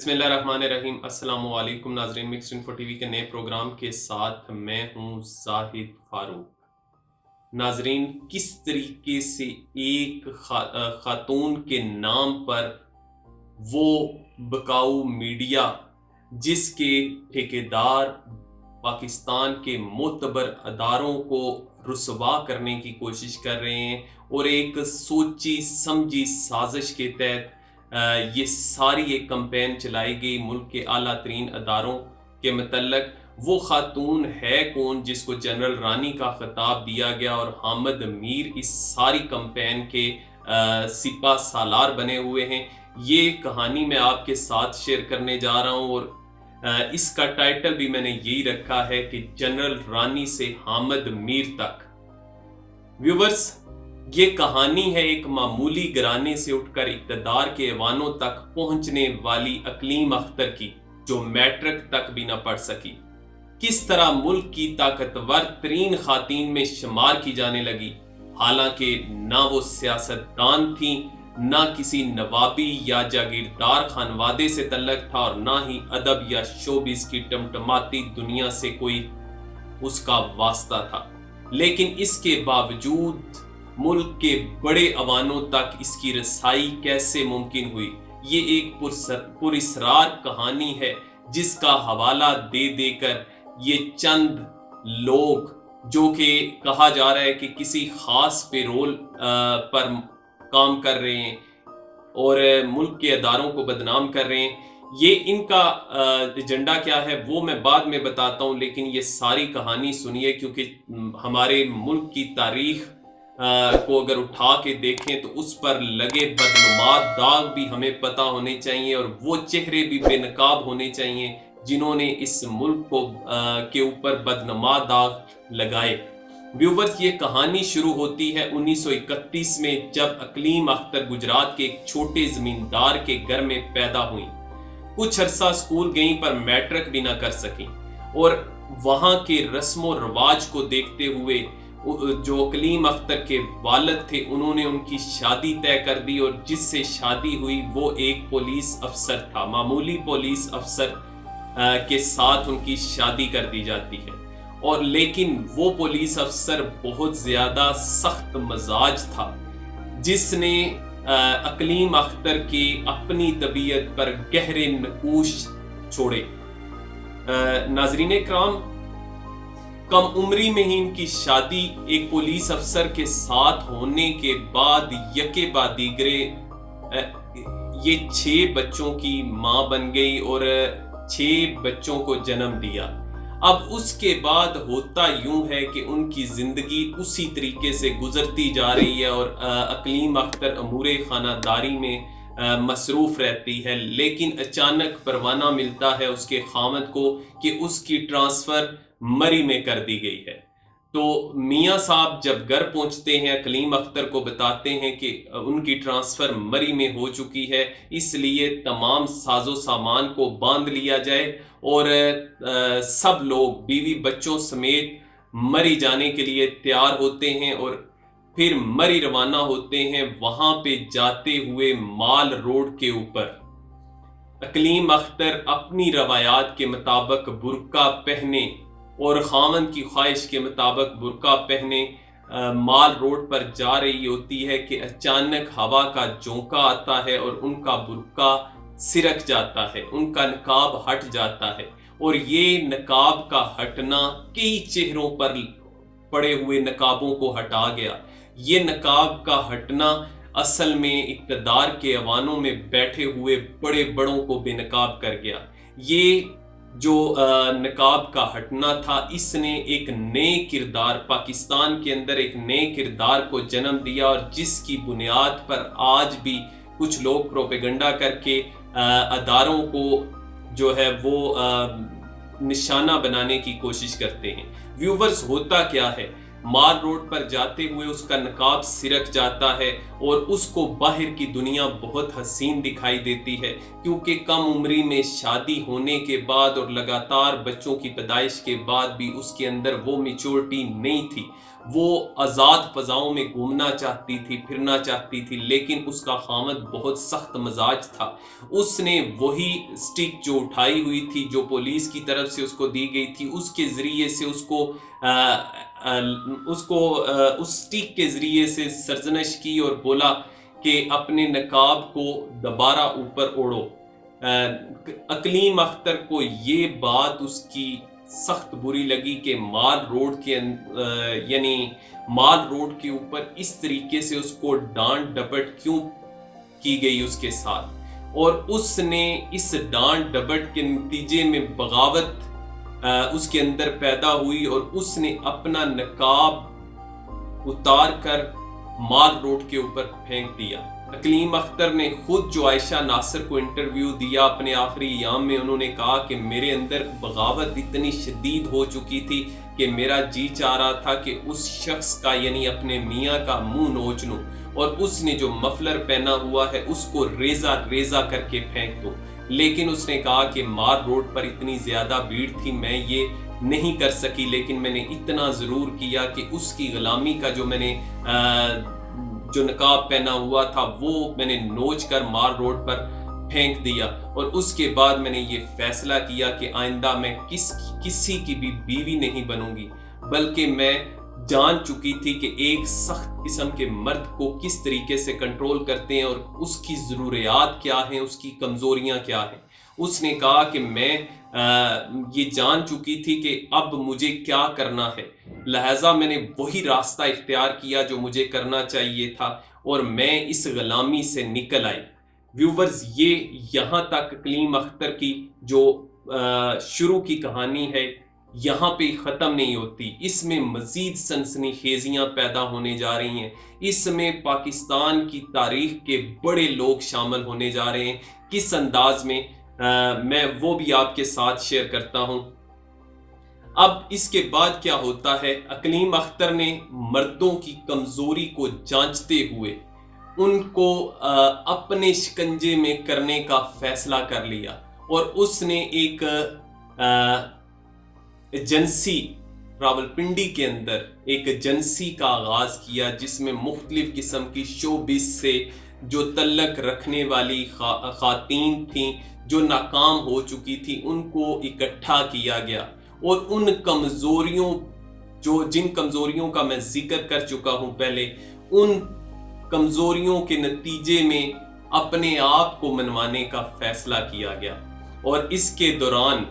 बिस्मिल्लाहिर्रहमानिर्रहीम। अस्सलाम वालेकुम नाजरीन, मिक्स्ड इन्फो टीवी के नए प्रोग्राम के साथ मैं हूं जाहिद फारूक। नाजरीन, किस तरीके से एक खातून के नाम पर वो बकाऊ मीडिया जिसके ठेकेदार पाकिस्तान के मोतबर अदारों को रुसवा करने की कोशिश कर रहे हैं और एक सोची समझी साजिश के तहत ये सारी एक कैंपेन चलाई गई मुल्क के आला तरीन अदारों के मतलब। वो खातून है कौन जिसको जनरल रानी का खिताब दिया गया और हामिद मीर इस सारी कैंपेन के सिपा सालार बने हुए हैं, ये कहानी मैं आपके साथ शेयर करने जा रहा हूं। और इसका टाइटल भी मैंने यही रखा है कि जनरल रानी से हामिद मीर तक। व्यूवर्स, ये कहानी है एक मामूली घराने से उठकर इक़्तिदार के ऐवानों तक पहुंचने वाली अकलीम अख्तर की, जो मैट्रिक तक भी न पढ़ सकी। किस तरह मुल्क की ताकतवर तरीन खातीन में शुमार की जाने लगी, हालांकि ना वो सियासतदान थी, ना किसी नवाबी या जागीरदार खानवादे से तल्लक था और ना ही अदब या शोबिस की टमटमाती दुनिया से कोई उसका वास्ता था। लेकिन इसके बावजूद मुल्क के बड़े अवानों तक इसकी रसाई कैसे मुमकिन हुई, ये एक पुरस्रार कहानी है जिसका हवाला दे देकर ये चंद लोग, जो कि कहा जा रहा है कि किसी खास पेरोल पर काम कर रहे हैं और मुल्क के अदारों को बदनाम कर रहे हैं, ये इनका एजेंडा क्या है वो मैं बाद में बताता हूं। लेकिन ये सारी कहानी सुनिए, क्योंकि हमारे मुल्क की तारीख को अगर उठा के देखें तो उस पर लगे बदनुमा दाग भी हमें पता होने चाहिए और वो चेहरे भी बेनकाब होने चाहिए जिन्होंने इस मुल्क को के ऊपर बदनुमा दाग लगाए। व्यूवर्स, ये कहानी शुरू होती है 1931 में, जब अकलीम अख्तर गुजरात के एक छोटे जमींदार के घर में पैदा हुई। कुछ अरसा स्कूल गई पर मैट्रिक भी ना कर सकी और वहां के रस्मो रिवाज को देखते हुए जो अकलीम अख्तर के वालिद थे उन्होंने उनकी शादी तय कर दी और जिससे शादी हुई वो एक पुलिस अफसर था। मामूली पुलिस अफसर के साथ उनकी शादी कर दी जाती है और लेकिन वो पुलिस अफसर बहुत ज्यादा सख्त मजाज था, जिसने अकलीम अख्तर की अपनी तबीयत पर गहरे नकूश छोड़े। नाजरीन इकराम, कम उम्री में ही इनकी शादी एक पुलिस अफसर के साथ होने के बाद यके बाद दीगरे ये 6 बच्चों की मां बन गई और 6 बच्चों को जन्म दिया। अब उसके बाद होता यूं है कि उनकी जिंदगी उसी तरीके से गुजरती जा रही है और अकलीम अख्तर अमूरे खानादारी में मसरूफ रहती है। लेकिन अचानक परवाना मिलता है उसके खामद को कि उसकी ट्रांसफर मरी में कर दी गई है। तो मियां साहब जब घर पहुंचते हैं, अकलीम अख्तर को बताते हैं कि उनकी ट्रांसफर मरी में हो चुकी है, इसलिए तमाम साजो सामान को बांध लिया जाए और सब लोग बीवी बच्चों समेत मरी जाने के लिए तैयार होते हैं और फिर मरी रवाना होते हैं। वहां पे जाते हुए माल रोड के ऊपर अकलीम अख्तर अपनी रवायात के मुताबिक बुर्का पहने और खामन की ख्वाहिश के मुताबिक बुर्का पहने माल रोड पर जा रही होती है कि अचानक हवा का झोंका आता है और उनका बुर्का सिरक जाता है, उनका नकाब हट जाता है। और ये नकाब का हटना कई चेहरों पर पड़े हुए नकाबों को हटा गया। ये नकाब का हटना असल में इक़्तिदार के ऐवानों में बैठे हुए बड़े बड़ों को बेनकाब कर गया। ये जो नकाब का हटना था, इसने एक नए किरदार, पाकिस्तान के अंदर एक नए किरदार को जन्म दिया और जिसकी बुनियाद पर आज भी कुछ लोग प्रोपेगेंडा करके अदारों को जो है वो निशाना बनाने की कोशिश करते हैं। व्यूवर्स, होता क्या है, माल रोड पर जाते हुए उसका नकाब सिरक जाता है और उसको बाहर की दुनिया बहुत हसीन दिखाई देती है, क्योंकि कम उम्री में शादी होने के बाद और लगातार बच्चों की पैदाइश के बाद भी उसके अंदर वो मैच्योरिटी नहीं थी। وہ آزاد فضاؤں میں گھومنا چاہتی تھی، پھرنا چاہتی تھی، لیکن اس کا خامد بہت سخت مزاج تھا۔ اس نے وہی سٹک جو اٹھائی ہوئی تھی، جو پولیس کی طرف سے اس کو دی گئی تھی، اس کے ذریعے سے اس سٹک کے ذریعے سے سرزنش کی اور بولا کہ اپنے نقاب کو دوبارہ اوپر اوڑھو۔ اقلیم اختر کو یہ بات اس کی سخت بری لگی کہ مال روڈ کے اوپر اس طریقے سے اس کو ڈانٹ ڈپٹ کیوں کی گئی اس کے ساتھ، اور اس نے اس ڈانٹ ڈپٹ کے نتیجے میں بغاوت اس کے اندر پیدا ہوئی اور اس نے اپنا نقاب اتار کر مال روڈ کے اوپر پھینک دیا۔ اقلیم اختر نے خود جو عائشہ ناصر کو انٹرویو دیا اپنے آخری ایام میں، انہوں نے کہا کہ میرے اندر بغاوت اتنی شدید ہو چکی تھی کہ میرا جی چاہ رہا تھا کہ اس شخص کا یعنی اپنے میاں کا منہ نوچ لوں، اور اس نے جو مفلر پہنا ہوا ہے اس کو ریزہ ریزہ کر کے پھینک دو۔ لیکن اس نے کہا کہ مال روڈ پر اتنی زیادہ بھیڑ تھی، میں یہ نہیں کر سکی، لیکن میں نے اتنا ضرور کیا کہ اس کی غلامی کا جو میں نے جو نقاب پہنا ہوا تھا وہ میں نے نوچ کر مال روڈ پر پھینک دیا، اور اس کے بعد میں نے یہ فیصلہ کیا کہ آئندہ میں کسی کی بھی بیوی نہیں بنوں گی، بلکہ میں جان چکی تھی کہ ایک سخت قسم کے مرد کو کس طریقے سے کنٹرول کرتے ہیں اور اس کی ضروریات کیا ہیں، اس کی کمزوریاں کیا ہیں۔ اس نے کہا کہ میں یہ جان چکی تھی کہ اب مجھے کیا کرنا ہے، لہٰذا میں نے وہی راستہ اختیار کیا جو مجھے کرنا چاہیے تھا، اور میں اس غلامی سے نکل آئی۔ ویورز، یہ یہاں تک اقلیم اختر کی جو شروع کی کہانی ہے یہاں پہ ختم نہیں ہوتی، اس میں مزید سنسنی خیزیاں پیدا ہونے جا رہی ہیں، اس میں پاکستان کی تاریخ کے بڑے لوگ شامل ہونے جا رہے ہیں۔ کس انداز میں میں وہ بھی آپ کے ساتھ شیئر کرتا ہوں۔ اب اس کے بعد کیا ہوتا ہے، اقلیم اختر نے مردوں کی کمزوری کو جانچتے ہوئے ان کو اپنے شکنجے میں کرنے کا فیصلہ کر لیا، اور اس نے ایک ایجنسی راولپنڈی کے اندر ایک ایجنسی کا آغاز کیا، جس میں مختلف قسم کی شوبز سے جو تعلق رکھنے والی خواتین تھیں جو ناکام ہو چکی تھی ان کو اکٹھا کیا گیا، اور ان کمزوریوں جن کمزوریوں کا میں ذکر کر چکا ہوں پہلے، ان کمزوریوں کے نتیجے میں اپنے آپ کو منوانے کا فیصلہ کیا گیا۔ اور اس کے دوران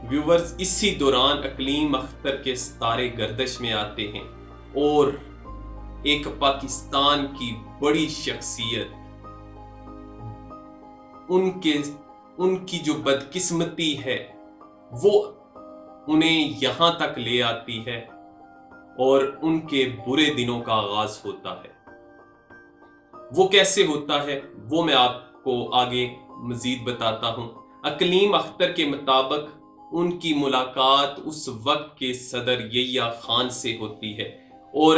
ویورز، اسی دوران اقلیم اختر کے ستارے گردش میں آتے ہیں، اور ایک پاکستان کی بڑی شخصیت ان کی جو بدقسمتی ہے وہ انہیں یہاں تک لے آتی ہے، اور ان کے برے دنوں کا آغاز ہوتا ہے۔ وہ کیسے ہوتا ہے وہ میں آپ کو آگے مزید بتاتا ہوں۔ اقلیم اختر کے مطابق ان کی ملاقات اس وقت کے صدر یحییٰ خان سے ہوتی ہے، اور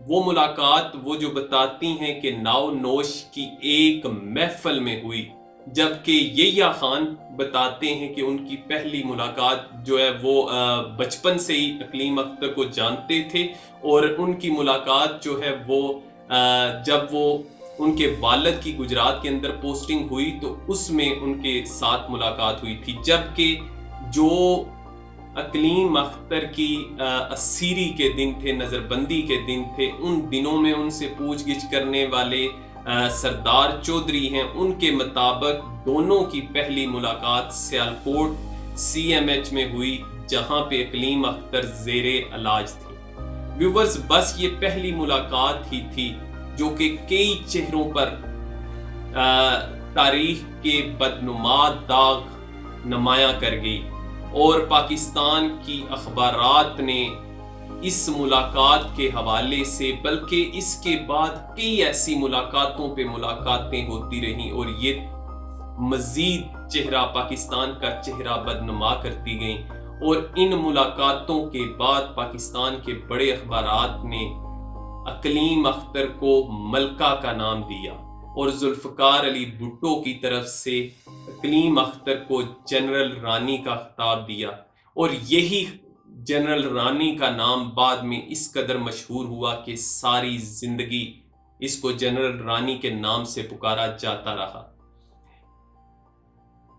وہ ملاقات وہ جو بتاتی ہیں کہ ناؤ نوش کی ایک محفل میں ہوئی، جبکہ یحییٰ خان بتاتے ہیں کہ ان کی پہلی ملاقات جو ہے وہ بچپن سے ہی اقلیم اختر کو جانتے تھے، اور ان کی ملاقات جو ہے وہ جب وہ ان کے والد کی گجرات کے اندر پوسٹنگ ہوئی تو اس میں ان کے ساتھ ملاقات ہوئی تھی، جبکہ جو اقلیم اختر کی اسیری کے دن تھے، نظر بندی کے دن تھے، ان دنوں میں ان سے پوچھ گچھ کرنے والے سردار چودھری ہیں، ان کے مطابق دونوں کی پہلی ملاقات سیالکوٹ سی ایم ایچ میں ہوئی، جہاں پہ اقلیم اختر زیر علاج تھی۔ ویورز، بس یہ پہلی ملاقات ہی تھی جو کہ کئی چہروں پر تاریخ کے بدنما داغ نمایاں کر گئی، اور پاکستان کی اخبارات نے اس ملاقات کے حوالے سے بلکہ اس کے بعد کئی ایسی ملاقاتوں پہ ملاقاتیں ہوتی رہیں، اور یہ مزید چہرہ پاکستان کا چہرہ بدنما کرتی گئیں، اور ان ملاقاتوں کے بعد پاکستان کے بڑے اخبارات نے اقلیم اختر کو ملکہ کا نام دیا، اور ذوالفقار علی بھٹو کی طرف سے اقلیم اختر کو جنرل رانی کا خطاب دیا، اور یہی जनरल रानी का नाम बाद में इस कदर मशहूर हुआ कि सारी जिंदगी इसको जनरल रानी के नाम से पुकारा जाता रहा।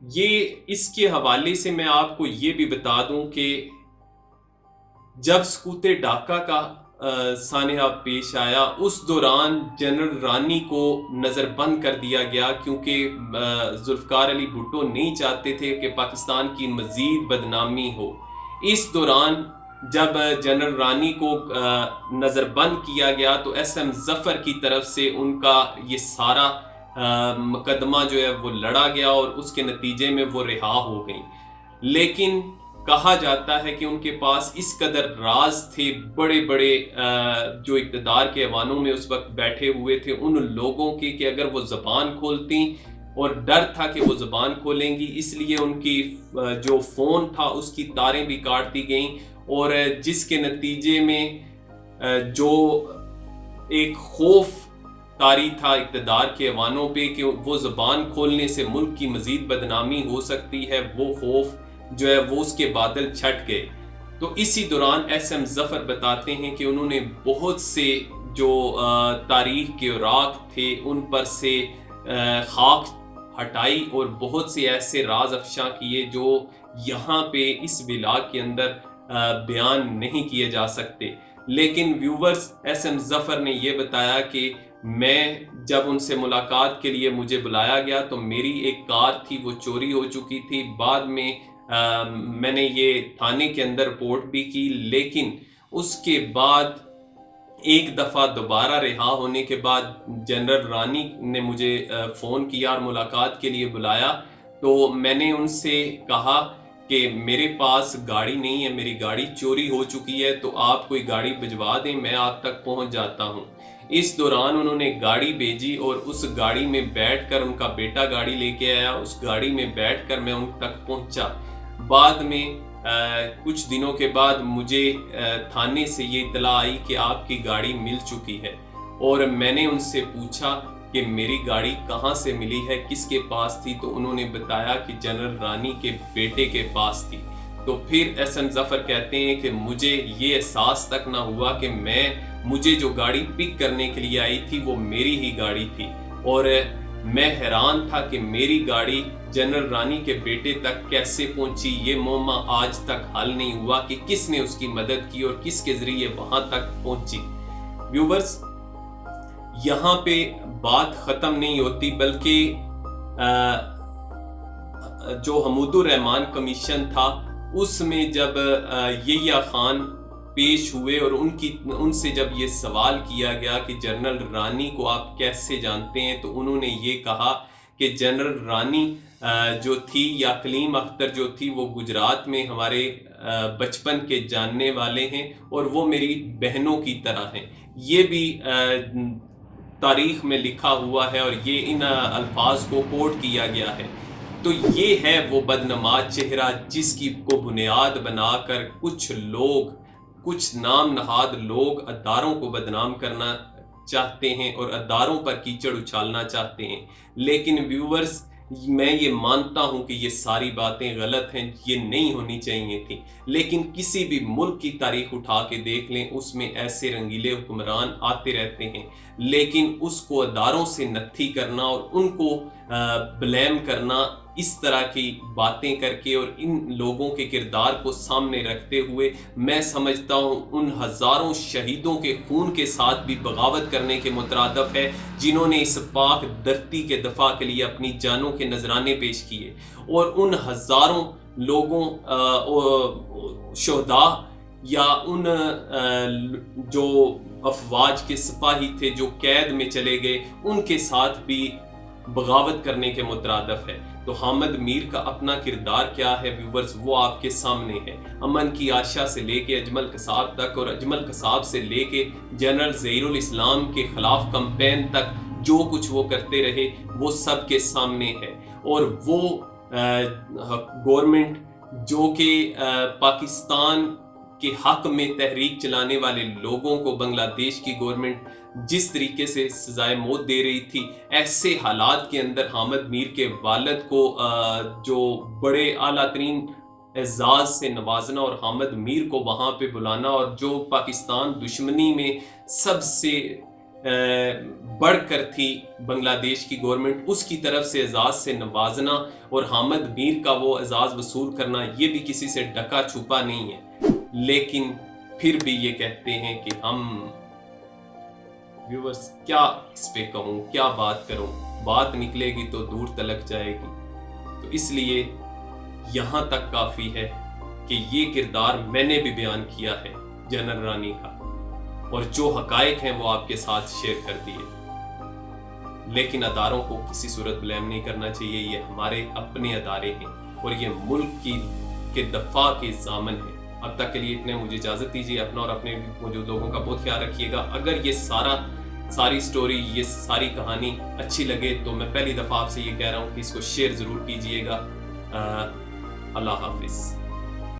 ये इसके हवाले से मैं आपको ये भी बता दूं कि जब सकूते ढाका का सानहा पेश आया, उस दौरान जनरल रानी को नज़रबंद कर दिया गया, क्योंकि जुल्फ़िकार अली भुट्टो नहीं चाहते थे कि पाकिस्तान की मज़ीद बदनामी हो। इस दौरान जब जनरल रानी को नज़रबंद किया गया तो एसएम ज़फ़र की तरफ से उनका ये सारा मुकदमा जो है वो लड़ा गया और उसके नतीजे में वो रिहा हो गई। लेकिन कहा जाता है कि उनके पास इस कदर राज थे बड़े बड़े जो इक़्तिदार के ऐवानों में उस वक्त बैठे हुए थे उन लोगों के, कि अगर वो ज़बान खोलती, और डर था कि वो ज़बान खोलेंगी, इसलिए उनकी जो फ़ोन था उसकी तारें भी काट दी गईं, और जिसके नतीजे में जो एक खौफ तारी था इक़्तिदार के ऐवानों पे कि वो ज़बान खोलने से मुल्क की मज़ीद बदनामी हो सकती है, वो खौफ जो है वो उसके बादल छट गए। तो इसी दौरान एसएम ज़फ़र बताते हैं कि उन्होंने बहुत से जो तारीख के औराक थे उन पर से खाक हटाई और बहुत से ऐसे राज अफशा किए जो यहाँ पे इस विलाग के अंदर बयान नहीं किए जा सकते। लेकिन व्यूवर्स, एसएम ज़फ़र ने ये बताया कि मैं जब उनसे मुलाकात के लिए मुझे बुलाया गया तो मेरी एक कार थी वो चोरी हो चुकी थी। बाद में मैंने ये थाने के अंदर रिपोर्ट भी की, लेकिन उसके बाद एक दफ़ा दोबारा रिहा होने के बाद जनरल रानी ने मुझे फ़ोन किया और मुलाकात के लिए बुलाया। तो मैंने उनसे कहा कि मेरे पास गाड़ी नहीं है, मेरी गाड़ी चोरी हो चुकी है, तो आप कोई गाड़ी भिजवा दें, मैं आप तक पहुंच जाता हूं। इस दौरान उन्होंने गाड़ी भेजी और उस गाड़ी में बैठकर, उनका बेटा गाड़ी लेके आया, उस गाड़ी में बैठकर मैं उन तक पहुंचा। बाद में कुछ दिनों के बाद मुझे थाने से ये इत्तला आई कि आपकी गाड़ी मिल चुकी है, और मैंने उनसे पूछा कि मेरी गाड़ी कहाँ से मिली है, किसके पास थी, तो उन्होंने बताया कि जनरल रानी के बेटे के पास थी। तो फिर एसएम ज़फ़र कहते हैं कि मुझे ये एहसास तक ना हुआ कि मुझे जो गाड़ी पिक करने के लिए आई थी वो मेरी ही गाड़ी थी, और मैं हैरान था कि मेरी गाड़ी जनरल रानी के बेटे तक कैसे पहुंची। ये मुअम्मा आज तक हल नहीं हुआ कि किसने उसकी मदद की और किसके जरिए वहां तक पहुंची। व्यूवर्स, यहाँ पे बात ख़त्म नहीं होती, बल्कि जो हमीदुर रहमान कमीशन था उसमें जब यहिया खान पेश हुए और उनसे जब ये सवाल किया गया कि जनरल रानी को आप कैसे जानते हैं, तो उन्होंने ये कहा कि जनरल रानी जो थी, या कलीम अख्तर जो थी, वो गुजरात में हमारे बचपन के जानने वाले हैं और वो मेरी बहनों की तरह हैं। ये भी तारीख में लिखा हुआ है और ये इन अल्फाज को कोट किया गया है। तो ये है वो बदनमाज चेहरा जिसकी को बुनियाद बनाकर कुछ लोग, कुछ नाम नहाद लोग अदारों को बदनाम करना चाहते हैं और अदारों पर कीचड़ उछालना चाहते हैं। लेकिन व्यूवर्स, मैं ये मानता हूं कि ये सारी बातें गलत हैं, ये नहीं होनी चाहिए थी। लेकिन किसी भी मुल्क की तारीख उठा के देख लें, उसमें ऐसे रंगीले हुक्मरान आते रहते हैं, लेकिन उसको अदारों से नत्थी करना और उनको ब्लेम करना, इस तरह की बातें करके और इन लोगों के किरदार को सामने रखते हुए, मैं समझता हूँ उन हज़ारों शहीदों के खून के साथ भी बगावत करने के मुतरादफ है जिन्होंने इस पाक धरती के दफा के लिए अपनी जानों के नजराने पेश किए, और उन हज़ारों लोगों शोहदा या उन जो अफवाज के सिपाही थे जो कैद में चले गए, उनके साथ भी बगावत करने के मुतरादफ है। तो हामिद मीर का अपना किरदार क्या है व्यूवर्स, वो आपके सामने है। अमन की आशा से लेके अजमल कसाब तक, और अजमल कसाब से लेके जनरल ज़हीरुल इस्लाम के खिलाफ कैंपेन तक जो कुछ वो करते रहे वो सब के सामने है। और वो गवर्नमेंट जो कि पाकिस्तान के हक में तहरीक चलाने वाले लोगों को बांग्लादेश की गवर्नमेंट जिस तरीके से सजाए मौत दे रही थी, ऐसे हालात के अंदर हामिद मीर के वालिद को जो बड़े आला तरीन اعزاز سے نوازنا اور حامد میر کو وہاں پہ بلانا، اور جو پاکستان دشمنی میں سب سے بڑھ کر تھی بنگلہ دیش کی گورنمنٹ، اس کی طرف سے اعزاز سے نوازنا اور حامد میر کا وہ اعزاز وصول کرنا، یہ بھی کسی سے ڈکا چھپا نہیں ہے۔ لیکن پھر بھی یہ کہتے ہیں کہ ہم ویورز کیا اس پہ کہوں، کیا بات کروں، بات نکلے گی تو دور تلک جائے گی، تو اس لیے یہاں تک کافی ہے کہ یہ کردار میں نے بھی بیان کیا ہے جنرل رانی کا، اور جو حقائق ہیں وہ آپ کے ساتھ شیئر کر دیے۔ لیکن اداروں کو کسی صورت بلیم نہیں کرنا چاہیے، یہ ہمارے اپنے ادارے ہیں اور یہ ملک کے دفاع کے ضامن ہیں۔ اب تک کے لیے اتنے، مجھے اجازت دیجیے، اپنا اور اپنے موجود لوگوں کا بہت خیال رکھیے گا۔ اگر یہ ساری سٹوری، یہ ساری کہانی اچھی لگے تو میں پہلی دفعہ آپ سے یہ کہہ رہا ہوں کہ اس کو شیئر ضرور کیجیے گا۔ اللہ حافظ۔